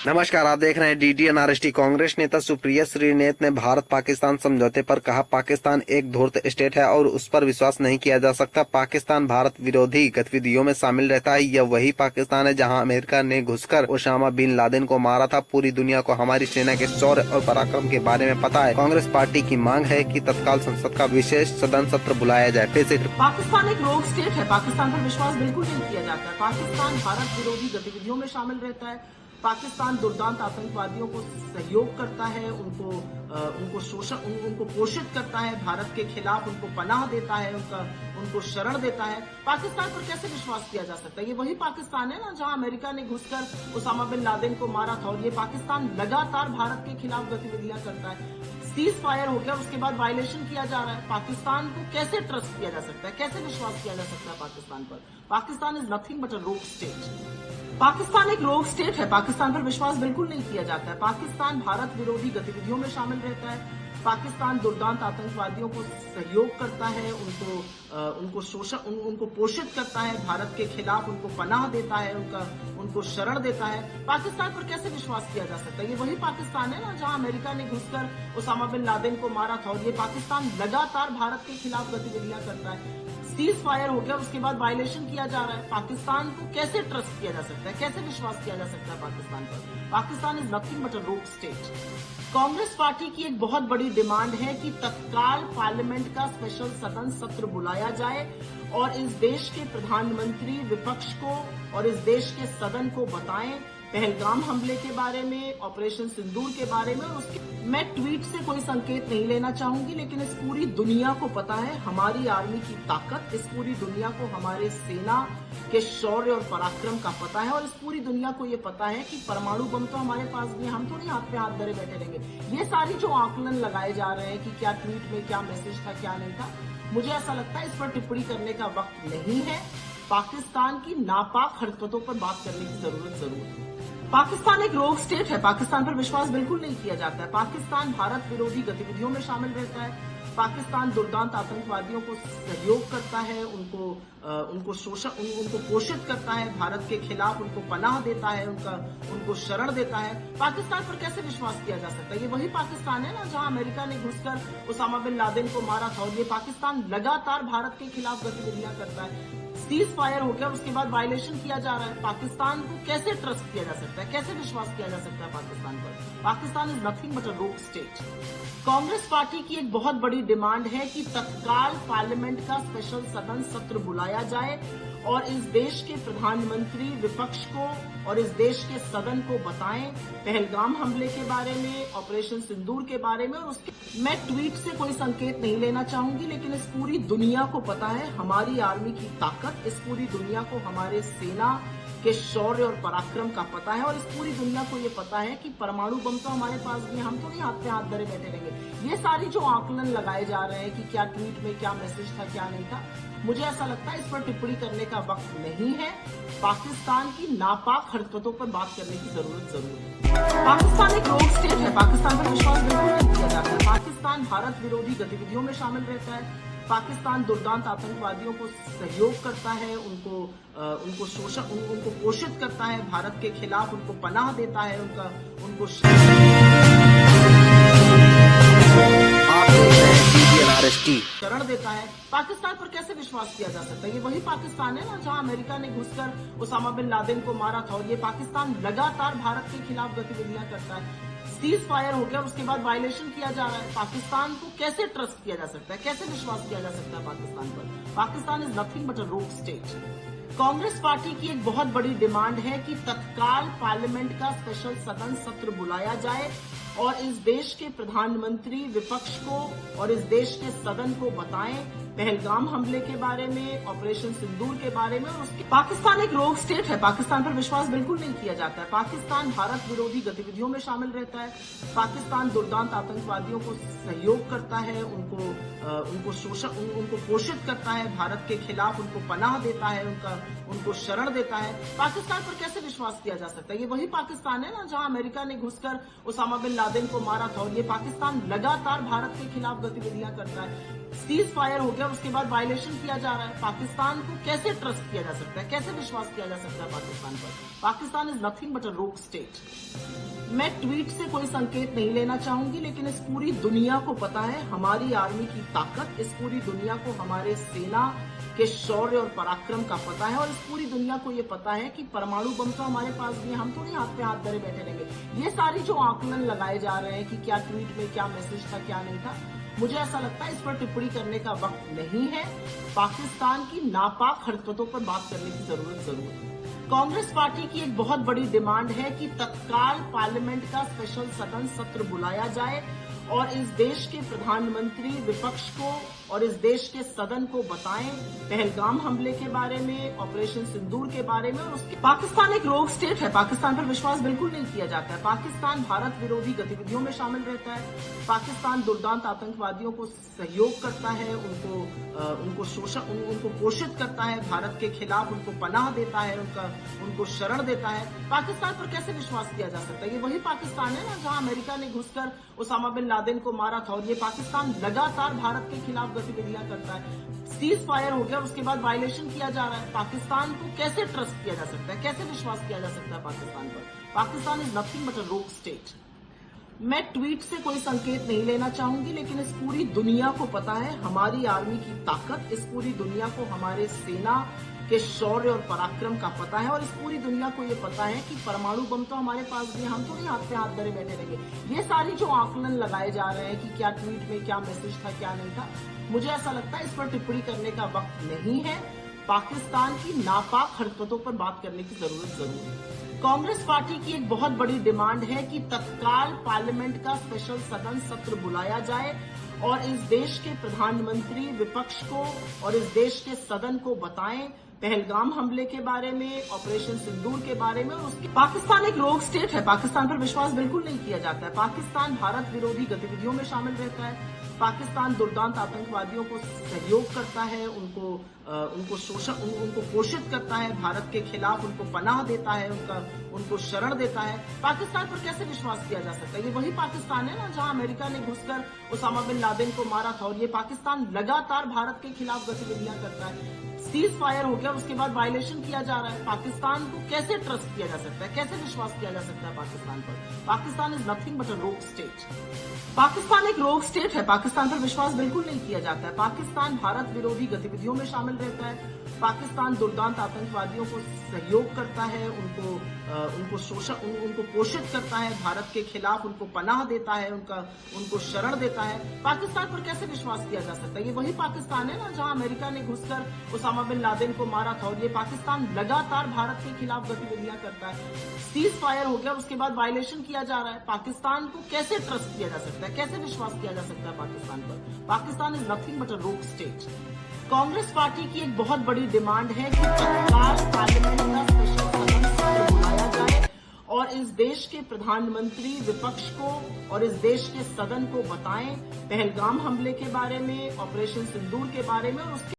नमस्कार, आप देख रहे हैं DDN RST। कांग्रेस नेता सुप्रिया श्रीनेत ने भारत पाकिस्तान समझौते पर कहा, पाकिस्तान एक धूर्त स्टेट है और उस पर विश्वास नहीं किया जा सकता। पाकिस्तान भारत विरोधी गतिविधियों में शामिल रहता है। यह वही पाकिस्तान है जहां अमेरिका ने घुसकर ओसामा बिन लादेन को मारा था। पूरी दुनिया को हमारी सेना के शौर्य और पराक्रम के बारे में पता है। कांग्रेस पार्टी की मांग है कि तत्काल संसद का विशेष सदन सत्र बुलाया जाए। पाकिस्तान एक रोग स्टेट है। पाकिस्तान पर विश्वास बिल्कुल नहीं किया जाता है। पाकिस्तान भारत विरोधी गतिविधियों में शामिल रहता है। पाकिस्तान दुर्दांत आतंकवादियों को सहयोग करता है, उनको पोषित करता है, भारत के खिलाफ उनको पनाह देता है, उनको शरण देता है। पाकिस्तान पर कैसे विश्वास किया जा सकता है? ये वही पाकिस्तान है ना जहां अमेरिका ने घुसकर ओसामा बिन लादेन को मारा था। और ये पाकिस्तान लगातार भारत के खिलाफ गतिविधियां करता है। सीज फायर हो गया, उसके बाद वायलेशन किया जा रहा है। पाकिस्तान को कैसे ट्रस्ट किया जा सकता है? कैसे विश्वास किया जा सकता है पाकिस्तान पर? पाकिस्तान इज नथिंग बट अ रोग स्टेट। पाकिस्तान एक रोग स्टेट है। पाकिस्तान पर विश्वास बिल्कुल नहीं किया जाता है। पाकिस्तान भारत विरोधी गतिविधियों में शामिल रहता है। पाकिस्तान दुर्दांत आतंकवादियों को सहयोग करता है, उनको पोषित करता है, भारत के खिलाफ उनको पनाह देता है, उनको शरण देता है। पाकिस्तान पर कैसे विश्वास किया जा सकता है? ये वही पाकिस्तान है ना जहां अमेरिका ने घुसकर ओसामा बिन लादेन को मारा था। और ये पाकिस्तान लगातार भारत के खिलाफ गतिविधियां करता है। सीज फायर हो गया, उसके बाद वायलेशन किया जा रहा है। पाकिस्तान को कैसे ट्रस्ट किया जा सकता है? कैसे विश्वास किया जा सकता है पाकिस्तान पर? पाकिस्तान इज नथिंग बट अ रोग स्टेट। कांग्रेस पार्टी की एक बहुत बड़ी डिमांड है कि तत्काल पार्लियामेंट का स्पेशल सदन सत्र बुलाया जाए और इस देश के प्रधानमंत्री विपक्ष को और इस देश के सदन को बताएं पहलगाम हमले के बारे में, ऑपरेशन सिंदूर के बारे में। और उसके मैं ट्वीट से कोई संकेत नहीं लेना चाहूंगी, लेकिन इस पूरी दुनिया को पता है हमारी आर्मी की ताकत, इस पूरी दुनिया को हमारे सेना के शौर्य और पराक्रम का पता है। और इस पूरी दुनिया को ये पता है कि परमाणु बम तो हमारे पास भी है, हम थोड़ी हाथ पे हाथ धरे बैठे रहेंगे। ये सारी जो आकलन लगाए जा रहे हैं कि क्या ट्वीट में क्या मैसेज था, क्या नहीं था, मुझे ऐसा लगता है इस पर टिप्पणी करने का वक्त नहीं है। पाकिस्तान की नापाक हरकतों पर बात करने की जरूरत जरूर है। पाकिस्तान एक रोग स्टेट है। पाकिस्तान पर विश्वास बिल्कुल नहीं किया जाता है। पाकिस्तान भारत विरोधी गतिविधियों में शामिल रहता है। पाकिस्तान दुर्दांत आतंकवादियों को सहयोग करता है, उनको पोषित करता है, भारत के खिलाफ उनको पनाह देता है, उनको शरण देता है। पाकिस्तान पर कैसे विश्वास किया जा सकता है? ये वही पाकिस्तान है ना जहां अमेरिका ने घुसकर ओसामा बिन लादेन को मारा था। और ये पाकिस्तान लगातार भारत के खिलाफ गतिविधियां करता है। सीज फायर हो गया, उसके बाद वायलेशन किया जा रहा है। पाकिस्तान को कैसे ट्रस्ट किया जा सकता है? कैसे विश्वास किया जा सकता है पाकिस्तान पर? पाकिस्तान इज नथिंग बट अ रोग स्टेट। कांग्रेस पार्टी की एक बहुत बड़ी डिमांड है कि तत्काल पार्लियामेंट का स्पेशल सदन सत्र बुलाया जाए और इस देश के प्रधानमंत्री विपक्ष को और इस देश के सदन को बताएं पहलगाम हमले के बारे में, ऑपरेशन सिंदूर के बारे में। और उसके मैं ट्वीट से कोई संकेत नहीं लेना चाहूंगी, लेकिन इस पूरी दुनिया को पता है हमारी आर्मी की ताकत, इस पूरी दुनिया को हमारे सेना के शौर्य और पराक्रम का पता है। और इस पूरी दुनिया को ये पता है कि परमाणु बम तो हमारे पास भी है, हम तो नहीं हाथ पे हाथ धरे बैठे रहेंगे। ये सारी जो आकलन लगाए जा रहे हैं कि क्या ट्वीट में क्या मैसेज था, क्या नहीं था, मुझे ऐसा लगता है इस पर टिप्पणी करने का वक्त नहीं है। पाकिस्तान की नापाक हरकतों पर बात करने की जरूरत जरूर है। पाकिस्तान एक रोग स्टेट है। पाकिस्तान पर विश्वास बिल्कुल नहीं किया जाता है। पाकिस्तान भारत विरोधी गतिविधियों में शामिल रहता है। पाकिस्तान दुर्दांत आतंकवादियों को सहयोग करता है, उनको पोषित करता है, भारत के खिलाफ उनको पनाह देता है, उनको शरण देता है। पाकिस्तान पर कैसे विश्वास किया जा सकता है? ये वही पाकिस्तान है ना जहां अमेरिका ने घुसकर ओसामा बिन लादेन को मारा था। और ये पाकिस्तान लगातार भारत के खिलाफ गतिविधियां करता है। सीज फायर हो गया, उसके बाद वायलेशन किया जा रहा है। पाकिस्तान को कैसे ट्रस्ट किया जा सकता है? कैसे विश्वास किया जा सकता है पाकिस्तान पर? पाकिस्तान इज नथिंग बट अ रोग स्टेट। कांग्रेस पार्टी की एक बहुत बड़ी डिमांड है कि तत्काल पार्लियामेंट का स्पेशल सदन सत्र बुलाया जाए और इस देश के प्रधानमंत्री विपक्ष को और इस देश के सदन को बताएं पहलगाम हमले के बारे में, ऑपरेशन सिंदूर के बारे में। और उसके पाकिस्तान एक रोग स्टेट है। पाकिस्तान पर विश्वास बिल्कुल नहीं किया जाता है। पाकिस्तान भारत विरोधी गतिविधियों में शामिल रहता है। पाकिस्तान दुर्दांत आतंकवादियों को सहयोग करता है, उनको पोषित करता है, भारत के खिलाफ उनको पनाह देता है, उनको शरण देता है। पाकिस्तान पर कैसे विश्वास किया जा सकता है? ये वही पाकिस्तान है ना जहां अमेरिका ने घुसकर ओसामा बिन लादेन को मारा था। और ये पाकिस्तान लगातार भारत के खिलाफ गतिविधियां करता है। सीज फायर हो गया, उसके बाद वायलेशन किया जा रहा है। पाकिस्तान को कैसे ट्रस्ट किया जा सकता है, कैसे विश्वास किया जा सकता है पाकिस्तान पर? पाकिस्तान इज नथिंग बट अ रोग स्टेट। मैं ट्वीट से कोई संकेत नहीं लेना चाहूंगी, लेकिन इस पूरी दुनिया को पता है हमारी आर्मी की ताकत, इस पूरी दुनिया को हमारे सेना के शौर्य और पराक्रम का पता है, और इस पूरी दुनिया को ये पता है कि परमाणु बम तो हमारे पास भी है, हम थोड़ी हाथ पे हाथ धरे बैठे रहेंगे। ये सारी जो आकलन लगाए जा रहे हैं कि क्या ट्वीट में क्या मैसेज था क्या नहीं था, मुझे ऐसा लगता है इस पर टिप्पणी करने का वक्त नहीं है। पाकिस्तान की नापाक हरकतों पर बात करने की जरूरत जरूर है। कांग्रेस पार्टी की एक बहुत बड़ी डिमांड है कि तत्काल पार्लियामेंट का स्पेशल सदन सत्र बुलाया जाए और इस देश के प्रधानमंत्री विपक्ष को और इस देश के सदन को बताएं पहलगाम हमले के बारे में, ऑपरेशन सिंदूर के बारे में। और उसके पाकिस्तान एक रोग स्टेट है, पाकिस्तान पर विश्वास बिल्कुल नहीं किया जाता है। पाकिस्तान भारत विरोधी गतिविधियों में शामिल रहता है, पाकिस्तान दुर्दांत आतंकवादियों को सहयोग करता है, उनको पोषित करता है, भारत के खिलाफ उनको पनाह देता है, उनको शरण देता है। पाकिस्तान पर कैसे विश्वास किया जा सकता है? ये वही पाकिस्तान है ना जहां अमेरिका ने घुसकर उसामा बिन लादेन को मारा था, और ये पाकिस्तान लगातार भारत के खिलाफ गतिविधियां करता है। सीज फायर हो गया, उसके बाद वायलेशन किया जा रहा है। पाकिस्तान को कैसे ट्रस्ट किया जा सकता है, कैसे विश्वास किया जा सकता है पाकिस्तान पर? पाकिस्तान इज नथिंग बट अ रोग स्टेट। मैं ट्वीट से कोई संकेत नहीं लेना चाहूंगी, लेकिन इस पूरी दुनिया को पता है हमारी आर्मी की ताकत, इस पूरी दुनिया को हमारे सेना के शौर्य और पराक्रम का पता है, और इस पूरी दुनिया को ये पता है कि परमाणु बम तो हमारे पास भी है, हम थोड़ी हाथ पे हाथ धरे बैठे रहेंगे। ये सारी जो आकलन लगाए जा रहे हैं कि क्या ट्वीट में क्या मैसेज था क्या नहीं था, मुझे ऐसा लगता है इस पर टिप्पणी करने का वक्त नहीं है। पाकिस्तान की नापाक हरकतों पर बात करने की जरूरत जरूर है। कांग्रेस पार्टी की एक बहुत बड़ी डिमांड है कि तत्काल पार्लियामेंट का स्पेशल सदन सत्र बुलाया जाए और इस देश के प्रधानमंत्री विपक्ष को और इस देश के सदन को बताएं पहलगाम हमले के बारे में, ऑपरेशन सिंदूर के बारे में। और उसके पाकिस्तान एक रोग स्टेट है, पाकिस्तान पर विश्वास बिल्कुल नहीं किया जाता है। पाकिस्तान भारत विरोधी गतिविधियों में शामिल रहता है, पाकिस्तान दुर्दांत आतंकवादियों को सहयोग करता है, उनको पोषित करता है, भारत के खिलाफ उनको पनाह देता है, उनको शरण देता है। पाकिस्तान पर कैसे विश्वास किया जा सकता है? ये वही पाकिस्तान है ना जहां अमेरिका ने घुसकर उसामा बिन लादेन को मारा था, और ये पाकिस्तान लगातार भारत के खिलाफ गतिविधियां करता है। सीज फायर हो गया, उसके बाद वायलेशन किया जा रहा है। पाकिस्तान को कैसे ट्रस्ट किया जा सकता है, कैसे विश्वास किया जा सकता है पाकिस्तान पर? पाकिस्तान इज नथिंग बट अ रोग स्टेट। पाकिस्तान एक रोग स्टेट है, पाकिस्तान पर विश्वास बिल्कुल नहीं किया जाता है। पाकिस्तान भारत विरोधी गतिविधियों में शामिल रहता है, पाकिस्तान दुर्दांत आतंकवादियों को सहयोग करता है, उनको पोषित करता है, भारत के खिलाफ उनको पनाह देता है, उनको शरण देता है। पाकिस्तान पर कैसे विश्वास किया जा सकता है? ये वही पाकिस्तान है ना जहां अमेरिका ने घुसकर उसामा बिन लादेन को मारा था, और ये पाकिस्तान लगातार भारत के खिलाफ गतिविधियां करता है। सीज फायर हो गया, उसके बाद वायलेशन किया जा रहा है। पाकिस्तान को कैसे ट्रस्ट किया जा सकता है, कैसे विश्वास किया जा सकता है पाकिस्तान पर? पाकिस्तान इज नथिंग बट अ रोग स्टेट। कांग्रेस पार्टी की एक बहुत बड़ी डिमांड है कि तत्काल पार्लियामेंट का स्पेशल सदन सत्र बुलाया जाए और इस देश के प्रधानमंत्री विपक्ष को और इस देश के सदन को बताएं पहलगाम हमले के बारे में, ऑपरेशन सिंदूर के बारे में। और उसके